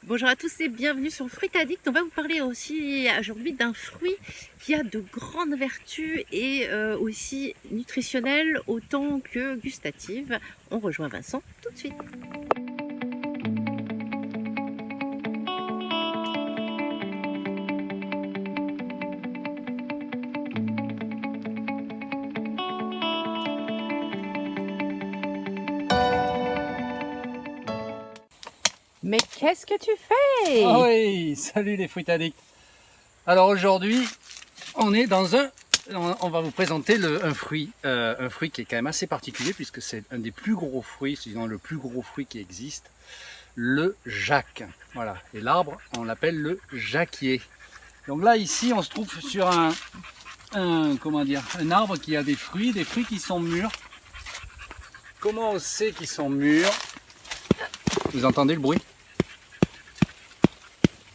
Bonjour à tous et bienvenue sur Fruit Addict. On va vous parler aussi aujourd'hui d'un fruit qui a de grandes vertus et aussi nutritionnelles autant que gustatives. On rejoint Vincent tout de suite. Mais qu'est-ce que tu fais? Ah oui, salut les fruits addicts. Alors aujourd'hui, on est dans on va vous présenter un fruit qui est quand même assez particulier puisque c'est un des plus gros fruits, sinon le plus gros fruit qui existe, le jac. Voilà, et l'arbre, on l'appelle le jacquier. Donc là, ici, on se trouve sur un arbre qui a des fruits qui sont mûrs. Comment on sait qu'ils sont mûrs? Vous entendez le bruit?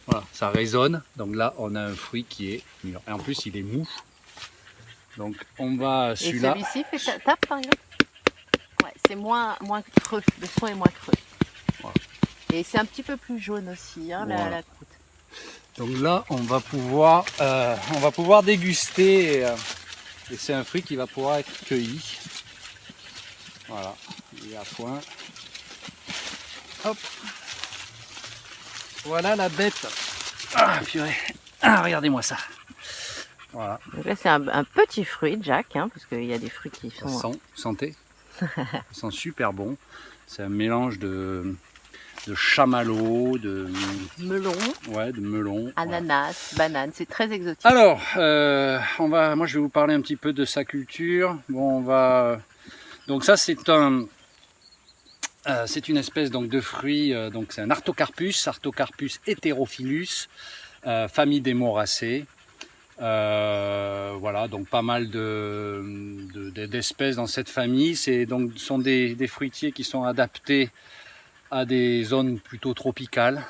Voilà, ça résonne. Donc là, on a un fruit qui est mûr. Et en plus, il est mou. Donc on va celui-là. Et celui-ci fait tape par exemple? Ouais, c'est moins creux. Le son est moins creux. Voilà. Et c'est un petit peu plus jaune aussi, hein, Voilà. la croûte. Donc là, on va pouvoir déguster. Et c'est un fruit qui va pouvoir être cueilli. Voilà, il est à point. Hop. Voilà la bête. Ah purée. Ah, regardez-moi ça. Voilà. Donc là, c'est un petit fruit, Jack, hein, parce qu'il y a des fruits qui Ça sont... sent, sentez. Ça sent super bon. C'est un mélange de chamallow, de melon, ouais, de melon, ananas, banane, c'est très exotique. Alors, moi je vais vous parler un petit peu de sa culture. Bon, donc ça c'est c'est une espèce donc de fruit. Donc c'est un Artocarpus heterophyllus, famille des moracées. Voilà, donc pas mal d'espèces dans cette famille. Sont des fruitiers qui sont adaptés à des zones plutôt tropicales.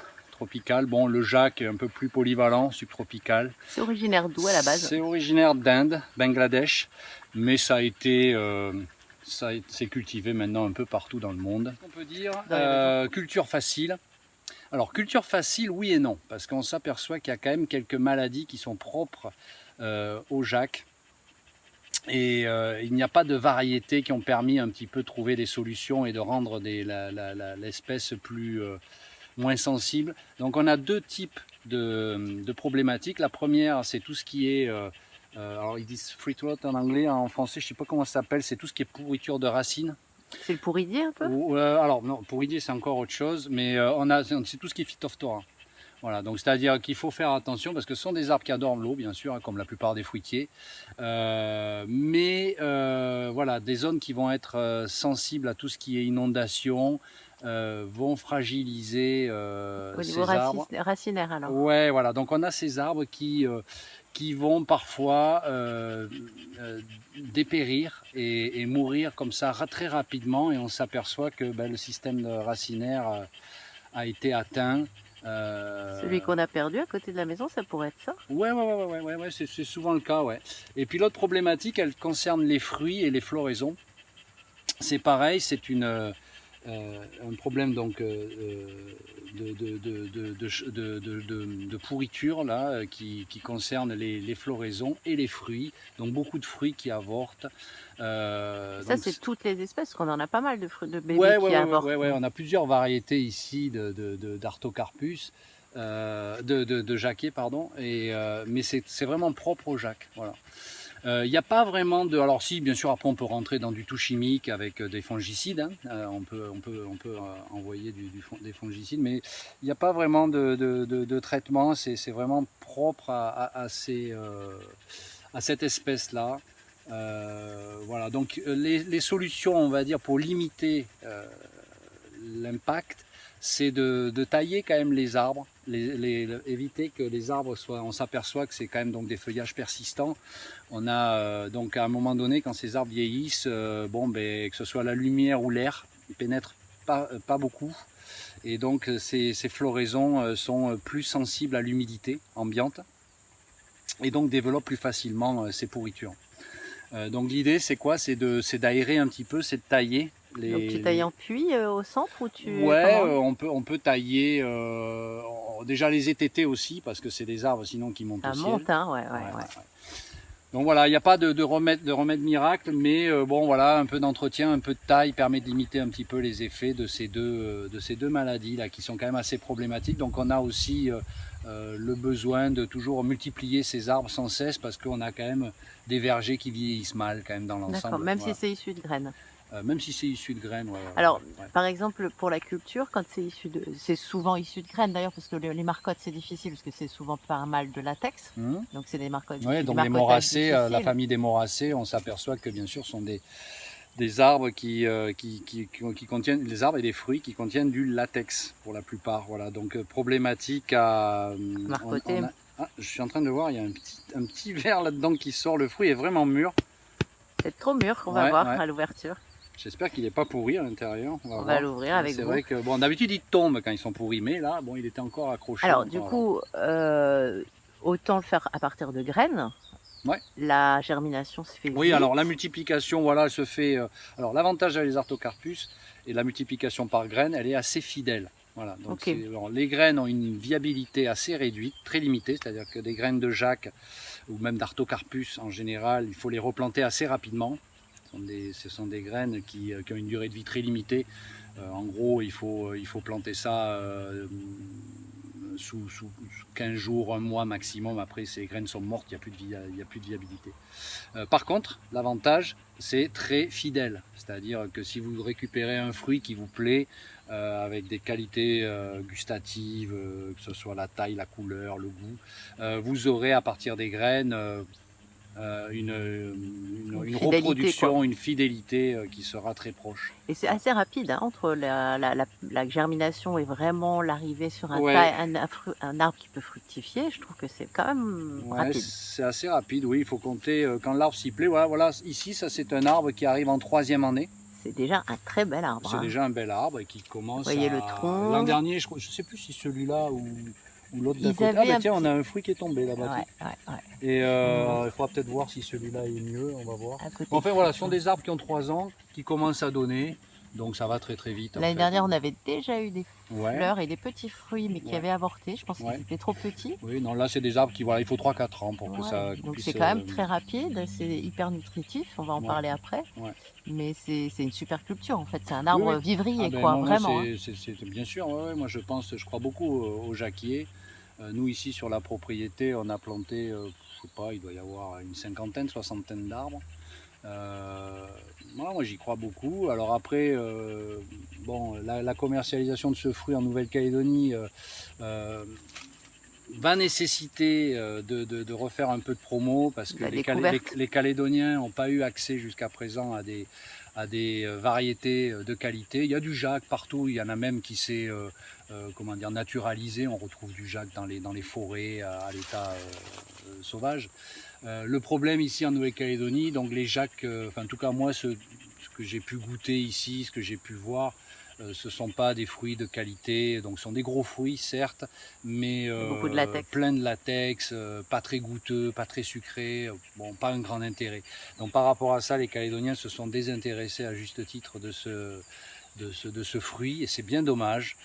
Bon, le jac est un peu plus polyvalent, subtropical. C'est originaire d'où à la base? C'est originaire d'Inde, Bangladesh, mais c'est cultivé maintenant un peu partout dans le monde. On peut dire culture facile. Alors culture facile, oui et non, parce qu'on s'aperçoit qu'il y a quand même quelques maladies qui sont propres au jac. Et il n'y a pas de variétés qui ont permis un petit peu de trouver des solutions et de rendre l'espèce moins sensible. Donc on a deux types de problématiques. La première, c'est tout ce qui est, alors ils disent fruit rot en anglais, en français je ne sais pas comment ça s'appelle, c'est tout ce qui est pourriture de racines. C'est le pourridier un peu? Alors non, pourridier c'est encore autre chose, mais c'est tout ce qui est phytophthora. Voilà, donc c'est-à-dire qu'il faut faire attention parce que ce sont des arbres qui adorent l'eau, bien sûr, hein, comme la plupart des fruitiers. Voilà, des zones qui vont être sensibles à tout ce qui est inondation vont fragiliser Au ces niveau arbres. racinaire alors? Ouais, voilà, donc on a ces arbres qui vont parfois dépérir et mourir comme ça très rapidement et on s'aperçoit que le système racinaire a été atteint. Celui qu'on a perdu à côté de la maison, ça pourrait être ça? Ouais, c'est souvent le cas, ouais. Et puis l'autre problématique, elle concerne les fruits et les floraisons. C'est pareil, c'est un problème donc de pourriture là, qui concerne les floraisons et les fruits. Donc beaucoup de fruits qui avortent. Ça, c'est toutes les espèces, qu'on en a pas mal de fruits de bébés qui avortent. Ouais, on a plusieurs variétés ici d'Artocarpus, de jacquier, pardon, mais c'est vraiment propre au jac. Voilà. Il n'y a pas vraiment de... Alors si, bien sûr, après on peut rentrer dans du tout chimique avec des fongicides, hein. On peut envoyer des fongicides, mais il n'y a pas vraiment de traitement, c'est vraiment propre à cette espèce-là. Voilà, donc les solutions, on va dire, pour limiter l'impact, c'est de tailler quand même les arbres, éviter que les arbres soient, on s'aperçoit que c'est quand même donc des feuillages persistants. On a donc à un moment donné, quand ces arbres vieillissent, que ce soit la lumière ou l'air, ils pénètrent pas beaucoup. Et donc ces floraisons sont plus sensibles à l'humidité ambiante et donc développent plus facilement ces pourritures. Donc l'idée c'est quoi? C'est d'aérer un petit peu, c'est de tailler. Donc tu tailles en puits au centre ou tu... Ouais, on peut tailler, déjà les étêtés aussi, parce que c'est des arbres sinon qui montent Ça au ciel. monte, hein, ouais. Donc voilà, il n'y a pas de remède miracle, mais bon voilà, un peu d'entretien, un peu de taille permet de limiter un petit peu les effets de ces deux maladies là qui sont quand même assez problématiques. Donc on a aussi le besoin de toujours multiplier ces arbres sans cesse parce qu'on a quand même des vergers qui vieillissent mal quand même dans l'ensemble. D'accord, même voilà. si c'est issu de graines. Même si c'est issu de graines. Ouais, Alors, ouais. par exemple, pour la culture, quand c'est souvent issu de graines d'ailleurs, parce que les marcottes c'est difficile, parce que c'est souvent pas mal de latex. Donc c'est des marcottes. Ouais, donc les marcottes moracées, la difficiles. famille des moracées, on s'aperçoit que bien sûr sont des arbres qui contiennent, les arbres et des fruits qui contiennent du latex pour la plupart. Voilà, donc problématique à Marcoter. Je suis en train de voir, il y a un petit verre là-dedans qui sort, le fruit est vraiment mûr. C'est trop mûr qu'on va voir à l'ouverture. J'espère qu'il n'est pas pourri à l'intérieur. On va l'ouvrir avec vous. C'est vrai que bon, d'habitude ils tombent quand ils sont pourris, mais là, bon, il était encore accroché. Alors du coup, autant le faire à partir de graines. Ouais. La germination se fait vite. Oui, alors la multiplication, voilà, elle se fait. Alors l'avantage avec les Artocarpus et la multiplication par graines, elle est assez fidèle. Voilà, donc alors, les graines ont une viabilité assez réduite, très limitée, c'est-à-dire que des graines de Jacques ou même d'Artocarpus en général, il faut les replanter assez rapidement. Ce sont des graines qui ont une durée de vie très limitée. En gros, il faut planter ça sous 15 jours, un mois maximum. Après, ces graines sont mortes, il n'y a plus de viabilité. Par contre, l'avantage, c'est très fidèle. C'est-à-dire que si vous récupérez un fruit qui vous plaît, avec des qualités gustatives, que ce soit la taille, la couleur, le goût, vous aurez à partir des graines une reproduction, quoi. Une fidélité qui sera très proche. Et c'est assez rapide hein, entre la germination et vraiment l'arrivée sur un arbre qui peut fructifier. Je trouve que c'est quand même rapide. C'est assez rapide, oui. Il faut compter quand l'arbre s'y plaît. Voilà, ici, ça c'est un arbre qui arrive en 3e année. C'est déjà un très bel arbre. C'est déjà un bel arbre et qui commence. Vous voyez le tronc. L'an dernier, je ne sais plus si celui-là ou l'autre d'à côté. Ah, tiens, on a un fruit qui est tombé là-bas. Et il faudra peut-être voir si celui-là est mieux, on va voir. Enfin voilà, ce sont des arbres qui ont 3 ans, qui commencent à donner, donc ça va très très vite. L'année dernière, on avait déjà eu des fleurs et des petits fruits, mais qui avaient avorté. Je pense qu'ils étaient trop petits. Oui, non, là c'est des arbres qui, voilà, il faut 3-4 ans pour que ça donc c'est quand même très rapide, c'est hyper nutritif, on va en parler après. Mais c'est une super culture en fait, c'est un arbre vivrier quoi, vraiment. C'est bien sûr, moi je crois beaucoup au jacquier. Nous ici sur la propriété, on a planté, je sais pas, il doit y avoir une 50aine, 60aine d'arbres. Moi j'y crois beaucoup. Alors après, bon, la commercialisation de ce fruit en Nouvelle-Calédonie va nécessiter de refaire un peu de promo parce que les Calédoniens n'ont pas eu accès jusqu'à présent à des variétés de qualité. Il y a du Jacques partout, il y en a même qui s'est comment dire, naturalisé. On retrouve du Jacques dans les forêts à l'état sauvage. Le problème ici en Nouvelle-Calédonie, donc les Jacques, enfin en tout cas moi ce que j'ai pu goûter ici, ce que j'ai pu voir, ce ne sont pas des fruits de qualité, donc ce sont des gros fruits certes, mais plein de latex, pas très goûteux, pas très sucré, bon, pas un grand intérêt. Donc par rapport à ça, les Calédoniens se sont désintéressés à juste titre de ce fruit, et c'est bien dommage.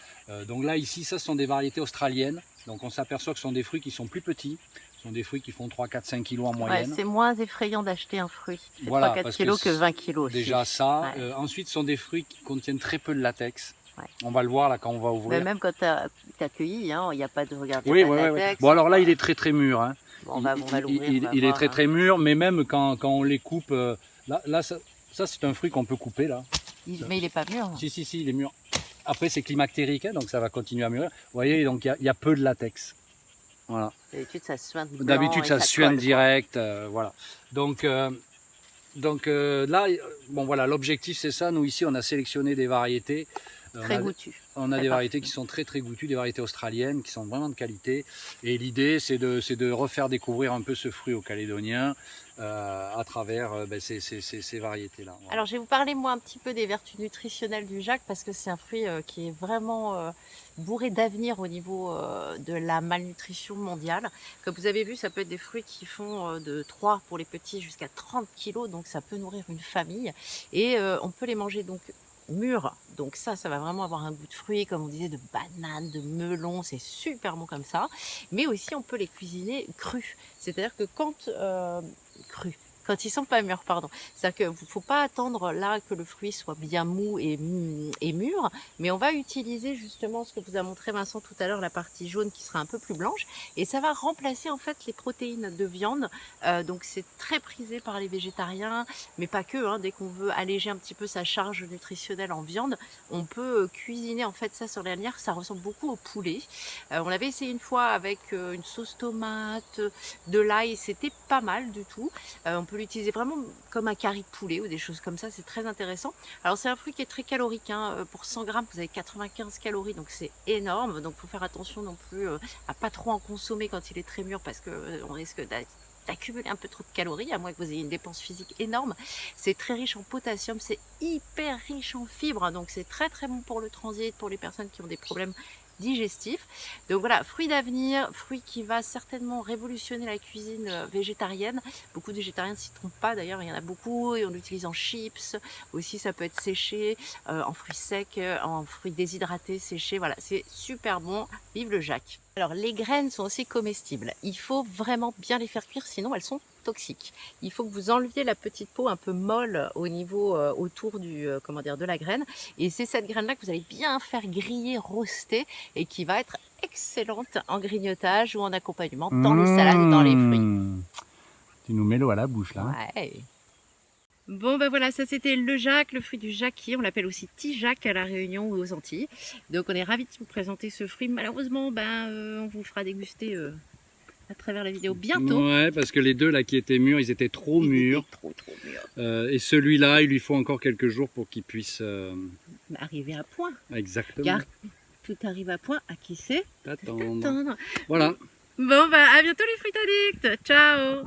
Donc là ici, ça ce sont des variétés australiennes, donc on s'aperçoit que ce sont des fruits qui sont plus petits. Ce sont des fruits qui font 3, 4, 5 kilos en moyenne. C'est moins effrayant d'acheter un fruit, c'est 3-4 kilos que 20 kilos. Déjà ça. Ensuite, ce sont des fruits qui contiennent très peu de latex. On va le voir là quand on va ouvrir. Mais même quand tu as cueilli, il n'y a pas de regarder. Oui. Bon alors là, il est très très mûr. Hein. Bon, on va l'ouvrir. Il est très très mûr, mais même quand on les coupe, là ça c'est un fruit qu'on peut couper là. Mais il n'est pas mûr. Si, il est mûr. Après c'est climactérique, hein, donc ça va continuer à mûrir. Vous voyez, donc il y a peu de latex. Voilà. D'habitude ça suinte. D'habitude ça suinte direct, voilà. Donc là, bon voilà, l'objectif c'est ça. Nous ici on a sélectionné des variétés. Très goûtues. On a des variétés qui sont très très goûtues, des variétés australiennes qui sont vraiment de qualité. Et l'idée c'est de refaire découvrir un peu ce fruit aux Calédoniens à travers ces variétés-là. Voilà. Alors je vais vous parler moi un petit peu des vertus nutritionnelles du Jacques parce que c'est un fruit qui est vraiment bourré d'avenir au niveau de la malnutrition mondiale. Comme vous avez vu, ça peut être des fruits qui font de 3 pour les petits jusqu'à 30 kilos, donc ça peut nourrir une famille. Et on peut les manger donc mûrs. Donc ça va vraiment avoir un goût de fruits, comme on disait, de banane, de melon, c'est super bon comme ça. Mais aussi, on peut les cuisiner crus. C'est-à-dire que quand ils sont pas mûrs, pardon. C'est-à-dire qu'il ne faut pas attendre là que le fruit soit bien mou et mûr, mais on va utiliser justement ce que vous a montré Vincent tout à l'heure, la partie jaune qui sera un peu plus blanche, et ça va remplacer en fait les protéines de viande. Donc c'est très prisé par les végétariens, mais pas que, hein. Dès qu'on veut alléger un petit peu sa charge nutritionnelle en viande, on peut cuisiner en fait ça sur la lanière. Ça ressemble beaucoup au poulet. On l'avait essayé une fois avec une sauce tomate, de l'ail, c'était pas mal du tout. On peut l'utiliser vraiment comme un curry de poulet ou des choses comme ça, c'est très intéressant. Alors c'est un fruit qui est très calorique, hein. Pour 100 grammes vous avez 95 calories, donc c'est énorme. Donc il faut faire attention non plus à pas trop en consommer quand il est très mûr, parce qu'on risque d'accumuler un peu trop de calories, à moins que vous ayez une dépense physique énorme. C'est très riche en potassium, c'est hyper riche en fibres, donc c'est très très bon pour le transit, pour les personnes qui ont des problèmes digestif. Donc voilà, fruit d'avenir, fruit qui va certainement révolutionner la cuisine végétarienne. Beaucoup de végétariens ne s'y trompent pas, d'ailleurs il y en a beaucoup, et on l'utilise en chips, aussi ça peut être séché, en fruits secs, en fruits déshydratés, séchés, voilà, c'est super bon, vive le Jacques. Alors les graines sont aussi comestibles, il faut vraiment bien les faire cuire, sinon elles sont toxiques. Il faut que vous enleviez la petite peau un peu molle au niveau autour du de la graine, et c'est cette graine là que vous allez bien faire griller, roaster, et qui va être excellente en grignotage ou en accompagnement dans les salades ou dans les fruits. Tu nous mets l'eau à la bouche là. Ouais. Bon ben voilà, ça c'était le Jacques, le fruit du jacquier, on l'appelle aussi Tijac à la Réunion ou aux Antilles. Donc on est ravis de vous présenter ce fruit. Malheureusement, on vous fera déguster à travers la vidéo bientôt. Ouais, parce que les deux là qui étaient mûrs, ils étaient trop mûrs. Trop mûrs. Et celui-là, il lui faut encore quelques jours pour qu'il puisse arriver à point. Exactement. Car tout arrive à point, à qui c'est T'attendre. Voilà. Bon à bientôt les fruits addicts. Ciao.